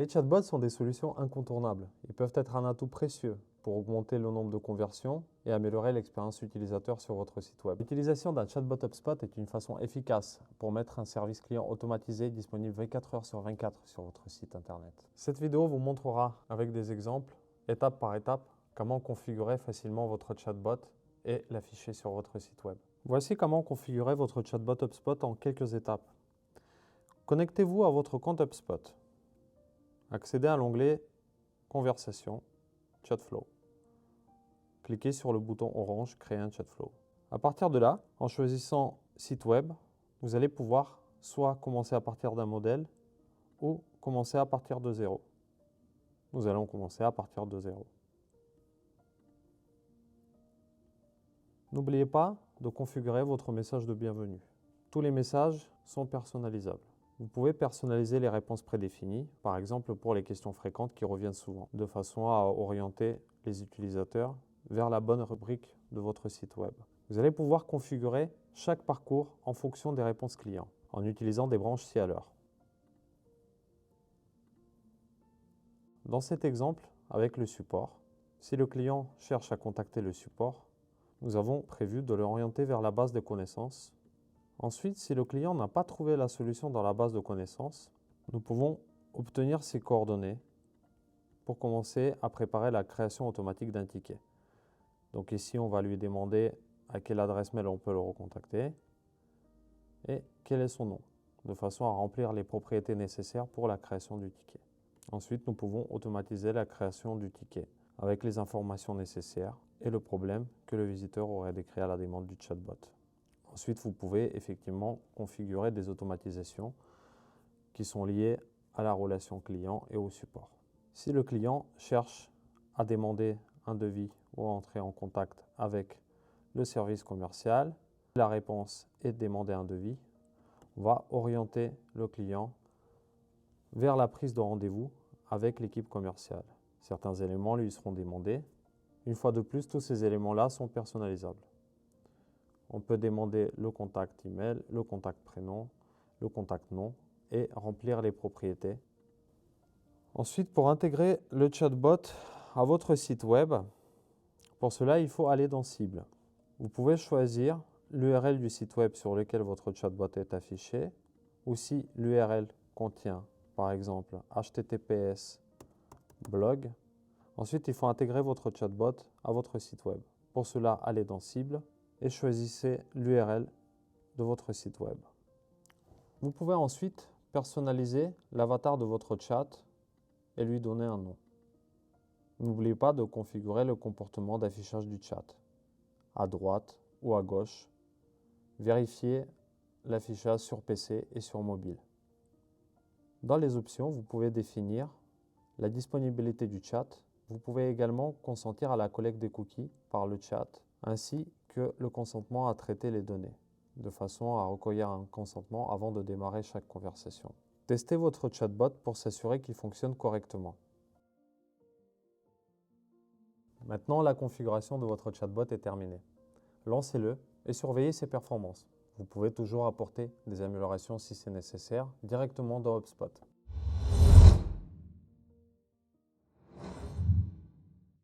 Les chatbots sont des solutions incontournables. Ils peuvent être un atout précieux pour augmenter le nombre de conversions et améliorer l'expérience utilisateur sur votre site web. L'utilisation d'un chatbot HubSpot est une façon efficace pour mettre un service client automatisé disponible 24 heures sur 24 sur votre site internet. Cette vidéo vous montrera avec des exemples, étape par étape, comment configurer facilement votre chatbot et l'afficher sur votre site web. Voici comment configurer votre chatbot HubSpot en quelques étapes. Connectez-vous à votre compte HubSpot. Accédez à l'onglet Conversation, Chatflow. Cliquez sur le bouton orange Créer un Chatflow. À partir de là, en choisissant Site web, vous allez pouvoir soit commencer à partir d'un modèle ou commencer à partir de zéro. Nous allons commencer à partir de zéro. N'oubliez pas de configurer votre message de bienvenue. Tous les messages sont personnalisables. Vous pouvez personnaliser les réponses prédéfinies, par exemple pour les questions fréquentes qui reviennent souvent, de façon à orienter les utilisateurs vers la bonne rubrique de votre site web. Vous allez pouvoir configurer chaque parcours en fonction des réponses clients, en utilisant des branches ci à l'heure. Dans cet exemple, avec le support, si le client cherche à contacter le support, nous avons prévu de l'orienter vers la base de connaissances. Ensuite, si le client n'a pas trouvé la solution dans la base de connaissances, nous pouvons obtenir ses coordonnées pour commencer à préparer la création automatique d'un ticket. Donc ici, on va lui demander à quelle adresse mail on peut le recontacter et quel est son nom, de façon à remplir les propriétés nécessaires pour la création du ticket. Ensuite, nous pouvons automatiser la création du ticket avec les informations nécessaires et le problème que le visiteur aurait décrit à la demande du chatbot. Ensuite, vous pouvez effectivement configurer des automatisations qui sont liées à la relation client et au support. Si le client cherche à demander un devis ou à entrer en contact avec le service commercial, la réponse est de demander un devis, on va orienter le client vers la prise de rendez-vous avec l'équipe commerciale. Certains éléments lui seront demandés. Une fois de plus, tous ces éléments-là sont personnalisables. On peut demander le contact email, le contact prénom, le contact nom et remplir les propriétés. Ensuite, pour intégrer le chatbot à votre site web, pour cela, il faut aller dans Cible. Vous pouvez choisir l'URL du site web sur lequel votre chatbot est affiché, ou si l'URL contient, par exemple, https blog. Ensuite, il faut intégrer votre chatbot à votre site web. Pour cela, allez dans Cible et choisissez l'URL de votre site web. Vous pouvez ensuite personnaliser l'avatar de votre chat et lui donner un nom. N'oubliez pas de configurer le comportement d'affichage du chat. À droite ou à gauche, vérifiez l'affichage sur PC et sur mobile. Dans les options, vous pouvez définir la disponibilité du chat. Vous pouvez également consentir à la collecte des cookies par le chat, ainsi que le consentement à traiter les données, de façon à recueillir un consentement avant de démarrer chaque conversation. Testez votre chatbot pour s'assurer qu'il fonctionne correctement. Maintenant, la configuration de votre chatbot est terminée. Lancez-le et surveillez ses performances. Vous pouvez toujours apporter des améliorations si c'est nécessaire directement dans HubSpot.